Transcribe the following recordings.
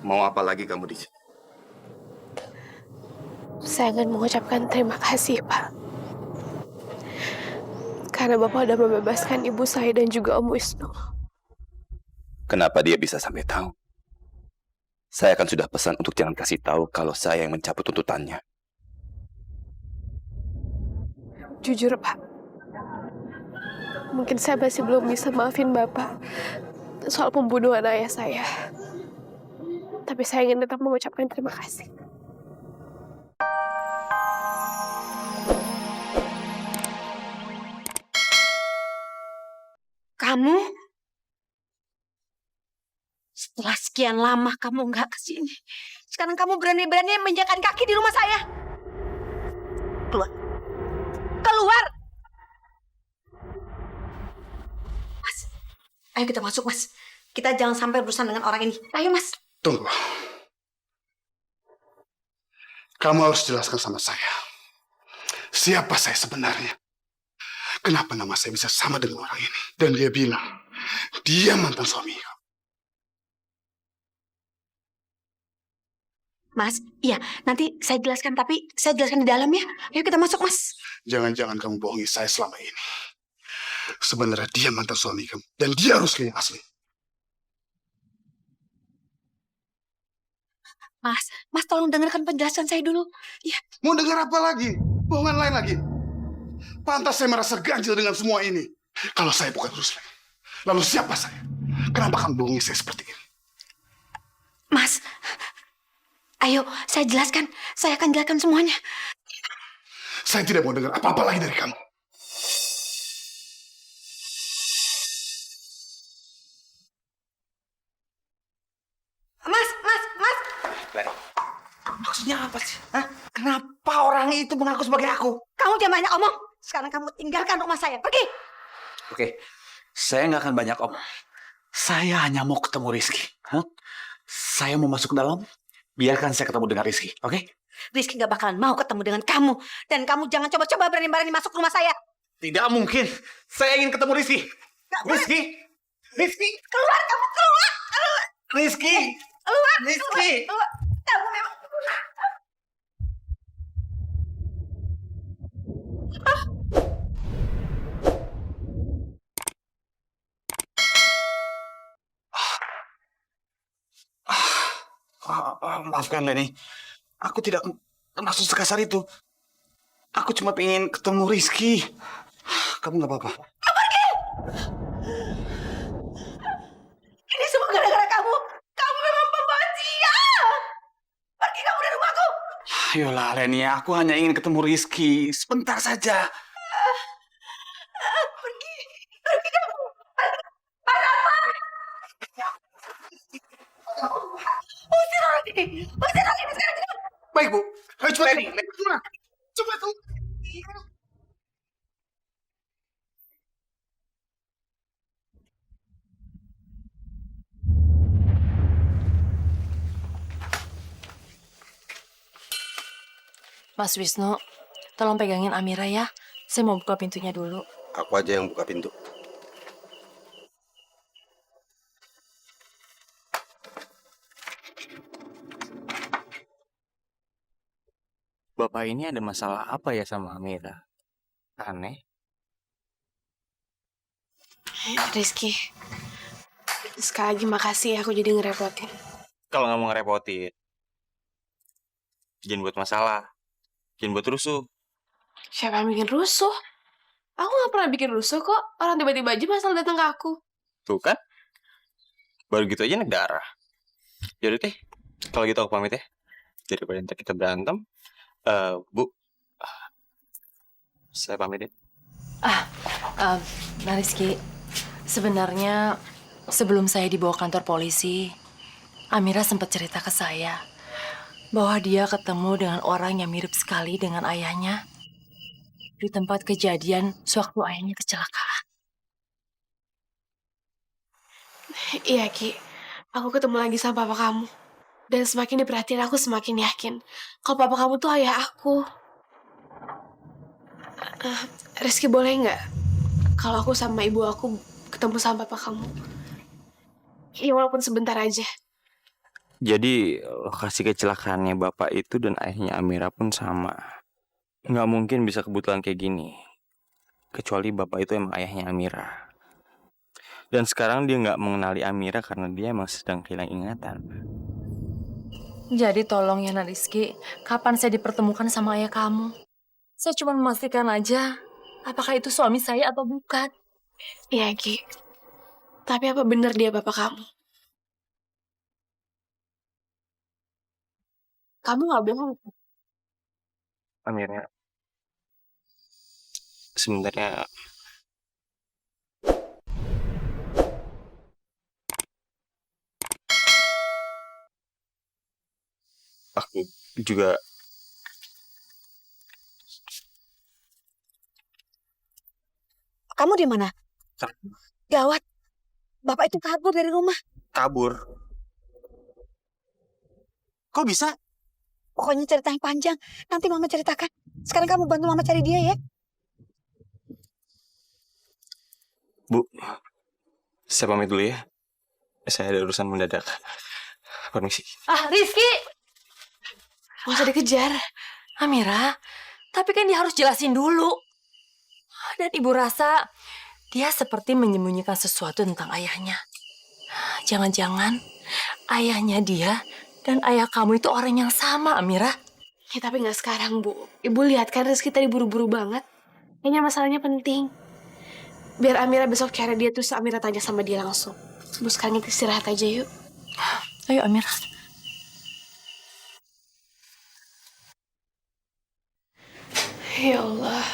Mau apa lagi kamu di sini? Saya ingin mengucapkan terima kasih, Pak. Karena Bapak sudah membebaskan ibu saya dan juga Om Wisnu. Kenapa dia bisa sampai tahu? Saya kan sudah pesan untuk jangan kasih tahu kalau saya yang mencabut tuntutannya. Jujur, Pak. Mungkin saya masih belum bisa maafin Bapak soal pembunuhan ayah saya. Tapi saya ingin tetap mengucapkan terima kasih. Kamu? Setelah sekian lama kamu nggak kesini. Sekarang kamu berani-berani menginjakkan kaki di rumah saya. Keluar. Keluar! Mas, ayo kita masuk, Mas. Kita jangan sampai berurusan dengan orang ini. Ayo, Mas. Tunggu. Kamu harus jelaskan sama saya. Siapa saya sebenarnya? Kenapa nama saya bisa sama dengan orang ini? Dan dia bilang, dia mantan suami. Mas, iya, nanti saya jelaskan, tapi saya jelaskan di dalam ya. Ayo kita masuk, Mas. Jangan-jangan kamu bohongi saya selama ini. Sebenarnya dia mantan suami kamu. Dan dia harus yang asli. Mas tolong dengarkan penjelasan saya dulu. Ya. Mau dengar apa lagi? Bohongan lain lagi? Pantas saya merasa ganjil dengan semua ini. Kalau saya bukan Rusli. Lalu siapa saya? Kenapa kamu bohongi saya seperti ini? Mas, ayo saya jelaskan. Saya akan jelaskan semuanya. Saya tidak mau dengar apa-apa lagi dari kamu. Mas. Glenn. Maksudnya apa sih? Hah? Kenapa orang itu mengaku sebagai aku? Kamu jangan banyak omong. Sekarang kamu tinggalkan rumah saya. Pergi. Oke, saya nggak akan banyak omong. Saya hanya mau ketemu Rizky. Hah? Saya mau masuk ke dalam. Biarkan saya ketemu dengan Rizky, oke? Rizky gak bakalan mau ketemu dengan kamu. Dan kamu jangan coba-coba berani-berani masuk rumah saya. Tidak mungkin. Saya ingin ketemu Rizky. Rizky! Rizky! Keluar, kamu keluar. Rizky! Keluar. Rizky! Keluar. Kamu memang... Maafkan Lenny. Aku tidak maksud sekasar itu. Aku cuma pengen ketemu Rizky. Kamu nggak apa-apa? Ini semua gara-gara kamu. Kamu memang pembawa sial. Pergi kamu dari rumahku. Ayolah Lenny, aku hanya ingin ketemu Rizky. Sebentar saja. Pergi. Pergi kamu. Usir orang ini. Usir orang ini sekarang juga. Baik, Bu. Ayo cepat. Lenny. Cepat, Bu. Mas Wisnu, tolong pegangin Amira ya. Saya mau buka pintunya dulu. Aku aja yang buka pintu. Bapak ini ada masalah apa ya sama Amira? Aneh. Rizky, sekali lagi makasih aku jadi ngerepotin. Kalau nggak mau ngerepotin, jangan buat masalah. Jangan buat rusuh. Siapa yang bikin rusuh? Aku gak pernah bikin rusuh kok. Orang tiba-tiba aja masalah datang ke aku. Tuh kan? Baru gitu aja negara. Yaudah deh, kalau gitu aku pamit ya. Daripada nanti kita berantem. Bu, saya pamit ya. Nah Rizky, sebenarnya sebelum saya dibawa kantor polisi, Amira sempat cerita ke saya bahwa dia ketemu dengan orang yang mirip sekali dengan ayahnya di tempat kejadian sewaktu ayahnya kecelakaan. Iya, Ki. Aku ketemu lagi sama papa kamu. Dan semakin diperhatiin aku semakin yakin kalau papa kamu tuh ayah aku. Rizky boleh nggak kalau aku sama ibu aku ketemu sama papa kamu? Ya walaupun sebentar aja. Jadi lokasi kecelakaannya bapak itu dan ayahnya Amira pun sama. Nggak mungkin bisa kebetulan kayak gini. Kecuali bapak itu emang ayahnya Amira. Dan sekarang dia nggak mengenali Amira karena dia emang sedang kehilangan ingatan. Jadi tolong ya Nak Rizky, kapan saya dipertemukan sama ayah kamu? Saya cuma memastikan aja, apakah itu suami saya atau bukan. Iya, Ki. Tapi apa benar dia bapak kamu? Kamu nggak bohong. Amira, sebenarnya aku juga Kamu di mana? Gawat. Bapak itu kabur dari rumah. kabur. Kok bisa? Pokoknya cerita yang panjang. Nanti Mama ceritakan. Sekarang kamu bantu Mama cari dia ya. Bu, saya pamit dulu ya. Saya ada urusan mendadak. Permisi. Ah, Rizky! Nggak usah dikejar. Amira, tapi kan dia harus jelasin dulu. Dan ibu rasa dia seperti menyembunyikan sesuatu tentang ayahnya. Jangan-jangan ayahnya dia dan ayah kamu itu orang yang sama, Amira. Ya, tapi nggak sekarang, Bu. Ibu lihat kan Rizky tadi buru-buru banget. Kayaknya masalahnya penting. Biar Amira besok cari dia, terus Amira tanya sama dia langsung. Bu, sekarang kita istirahat aja yuk. Ayo, Amira. Ya Allah.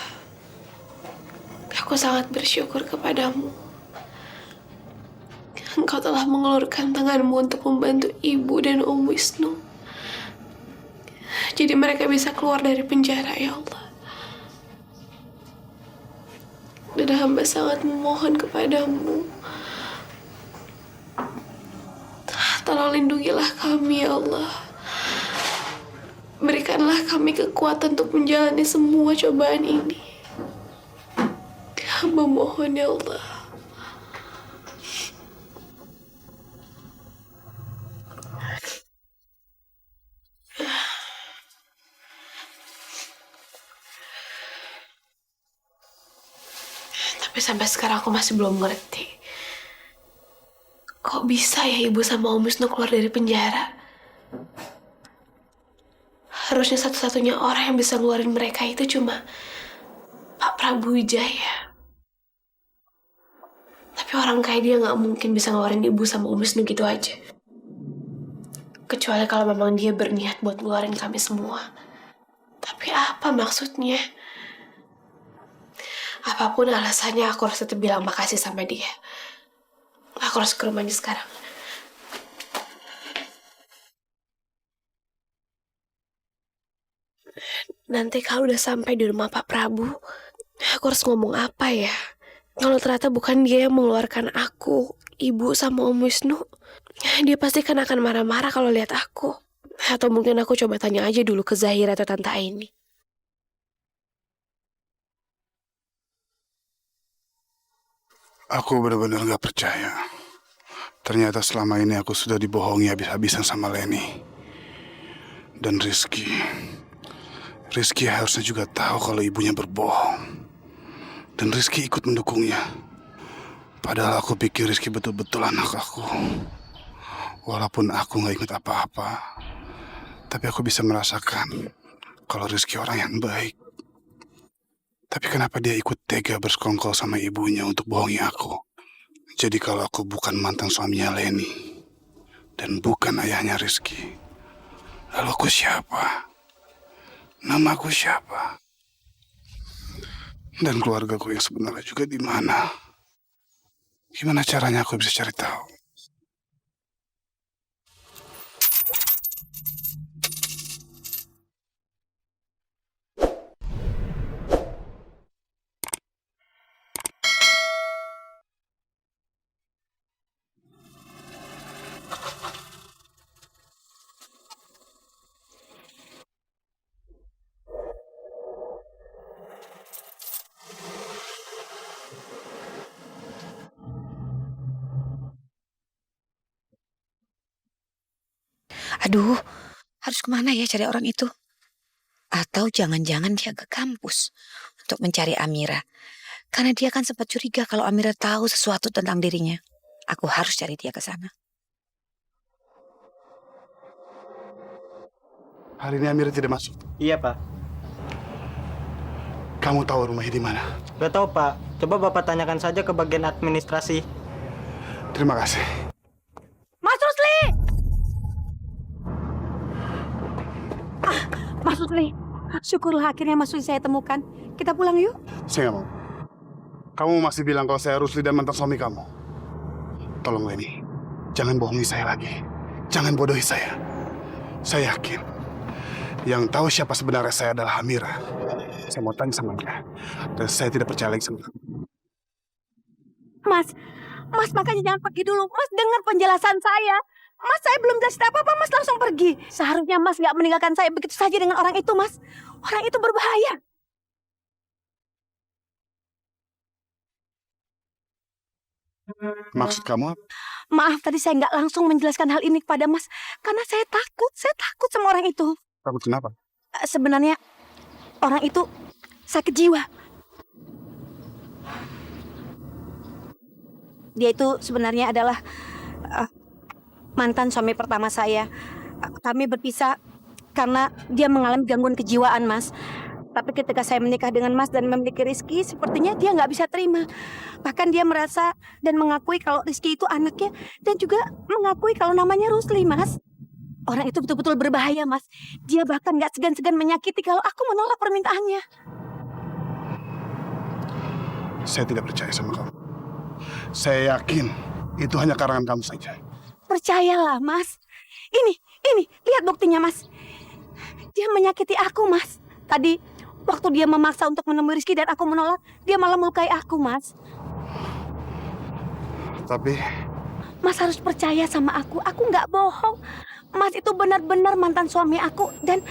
Aku sangat bersyukur kepadamu. Engkau telah mengelurkan tanganmu untuk membantu ibu dan Om Wisnu. Jadi mereka bisa keluar dari penjara, ya Allah. Dan hamba sangat memohon kepadamu. Tolong lindungilah kami, ya Allah. Berikanlah kami kekuatan untuk menjalani semua cobaan ini. Hamba mohon, ya Allah. Tapi sampai sekarang aku masih belum ngerti. Kok bisa ya ibu sama Om Wisnu keluar dari penjara? Harusnya satu-satunya orang yang bisa ngeluarin mereka itu cuma Pak Prabu Wijaya. Tapi orang kayak dia nggak mungkin bisa ngeluarin ibu sama Om Wisnu gitu aja. Kecuali kalau memang dia berniat buat ngeluarin kami semua. Tapi apa maksudnya? Apapun alasannya, aku harus tetap bilang makasih sama dia. Aku harus ke rumahnya sekarang. Nanti kalau udah sampai di rumah Pak Prabu, aku harus ngomong apa ya? Kalau ternyata bukan dia yang mengeluarkan aku, ibu sama Om Wisnu, dia pasti kan akan marah-marah kalau lihat aku. Atau mungkin aku coba tanya aja dulu ke Zahira atau Tante Aini. Aku benar-benar gak percaya. Ternyata selama ini aku sudah dibohongi habis-habisan sama Leni. Dan Rizky. Rizky harusnya juga tahu kalau ibunya berbohong. Dan Rizky ikut mendukungnya. Padahal aku pikir Rizky betul-betul anak aku. Walaupun aku gak ikut apa-apa. Tapi aku bisa merasakan kalau Rizky orang yang baik. Tapi kenapa dia ikut tega bersekongkol sama ibunya untuk bohongi aku? Jadi kalau aku bukan mantan suaminya Leni dan bukan ayahnya Rizky, lalu aku siapa? Nama aku siapa? Dan keluargaku yang sebenarnya juga di mana? Gimana caranya aku bisa cari tahu? Aduh, harus kemana ya cari orang itu? Atau jangan-jangan dia ke kampus untuk mencari Amira. Karena dia kan sempat curiga kalau Amira tahu sesuatu tentang dirinya. Aku harus cari dia ke sana. Hari ini Amira tidak masuk. Iya, Pak. Kamu tahu rumahnya di mana? Gak tahu, Pak. Coba Bapak tanyakan saja ke bagian administrasi. Terima kasih. Mas Rusli! Mas Rusli, syukurlah akhirnya Mas Rusli saya temukan. Kita pulang yuk. Saya nggak mau. Kamu masih bilang kalau saya Rusli dan mantan suami kamu. Tolong Leni, jangan bohongi saya lagi. Jangan bodohi saya. Saya yakin yang tahu siapa sebenarnya saya adalah Amira. Saya mau tanya sama dia. Dan saya tidak percaya lagi sama kamu. Mas makanya jangan pergi dulu. Mas dengar penjelasan saya. Mas, saya belum jelasin apa-apa, Mas langsung pergi. Seharusnya Mas nggak meninggalkan saya begitu saja dengan orang itu, Mas. Orang itu berbahaya. Maksud kamu apa? Maaf, tadi saya nggak langsung menjelaskan hal ini kepada Mas. Karena saya takut sama orang itu. Takut kenapa? Sebenarnya orang itu sakit jiwa. Dia itu sebenarnya adalah mantan suami pertama saya. Kami berpisah karena dia mengalami gangguan kejiwaan, Mas. Tapi ketika saya menikah dengan Mas dan memiliki Rizky, sepertinya dia nggak bisa terima. Bahkan dia merasa dan mengakui kalau Rizky itu anaknya, dan juga mengakui kalau namanya Rusli, Mas. Orang itu betul-betul berbahaya, Mas. Dia bahkan nggak segan-segan menyakiti kalau aku menolak permintaannya. Saya tidak percaya sama kamu. Saya yakin itu hanya karangan kamu saja. Percayalah, Mas. Ini, lihat buktinya, Mas. Dia menyakiti aku, Mas. Tadi, waktu dia memaksa untuk menemui Rizky dan aku menolak, dia malah melukai aku, Mas. Tapi Mas harus percaya sama aku nggak bohong. Mas itu benar-benar mantan suami aku, dan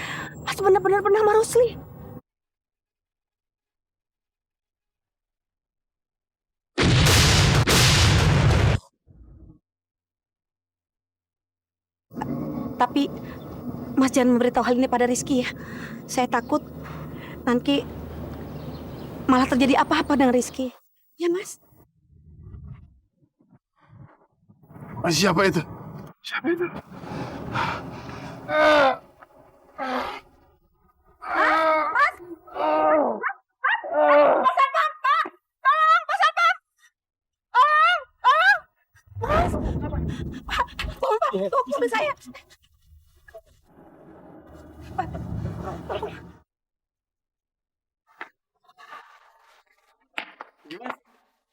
Mas benar-benar bernama Rusli. Tapi Mas jangan memberitahu hal ini pada Rizky ya. Saya takut nanti malah terjadi apa-apa dengan Rizky. Ya, Mas? siapa itu? Siapa itu? Tolong, mobil saya.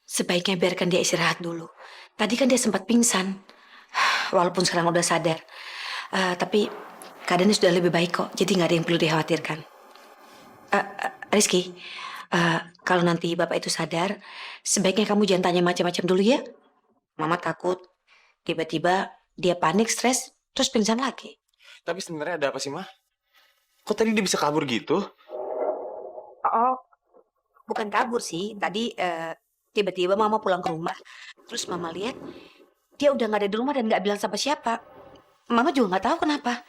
Sebaiknya biarkan dia istirahat dulu. Tadi kan dia sempat pingsan. Walaupun sekarang udah sadar. Tapi keadaannya sudah lebih baik kok. Jadi nggak ada yang perlu dikhawatirkan. Rizky, kalau nanti bapak itu sadar, sebaiknya kamu jangan tanya macam-macam dulu ya. Mama takut tiba-tiba dia panik, stres, terus pingsan lagi. Tapi sebenarnya ada apa sih, Ma? Kok tadi dia bisa kabur gitu? Oh, bukan kabur sih. Tadi tiba-tiba mama pulang ke rumah. Terus mama lihat dia udah nggak ada di rumah dan nggak bilang sama siapa. Mama juga nggak tahu kenapa.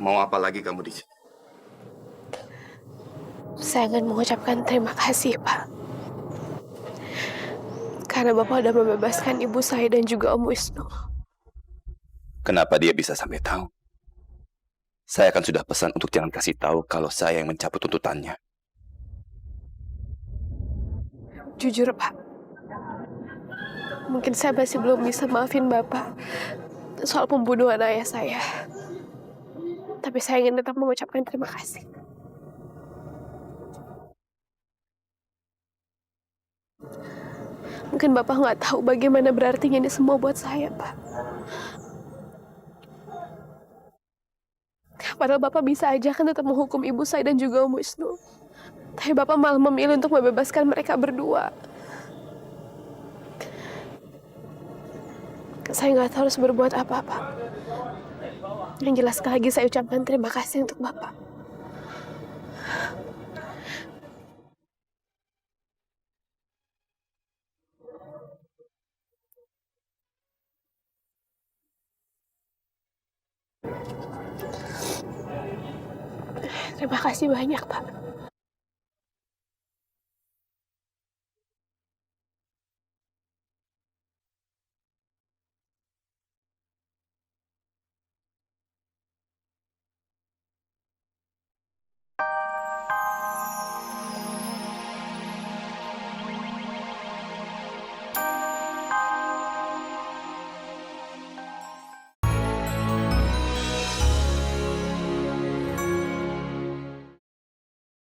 Mau apa lagi kamu di sini? Saya ingin mengucapkan terima kasih, Pak. Karena Bapak sudah membebaskan ibu saya dan juga Om Wisnu. Kenapa dia bisa sampai tahu? Saya kan sudah pesan untuk jangan kasih tahu kalau saya yang mencabut tuntutannya. Jujur, Pak. Mungkin saya masih belum bisa maafin Bapak soal pembunuhan ayah saya. Tapi saya ingin tetap mengucapkan terima kasih. Mungkin Bapak nggak tahu bagaimana berartinya ini semua buat saya, Pak. Padahal Bapak bisa aja kan tetap menghukum ibu saya dan juga Om Wisnu. Tapi Bapak malah memilih untuk membebaskan mereka berdua. Saya nggak tahu harus berbuat apa-apa. Yang jelas sekali lagi saya ucapkan terima kasih untuk Bapak. Terima kasih banyak, Pak.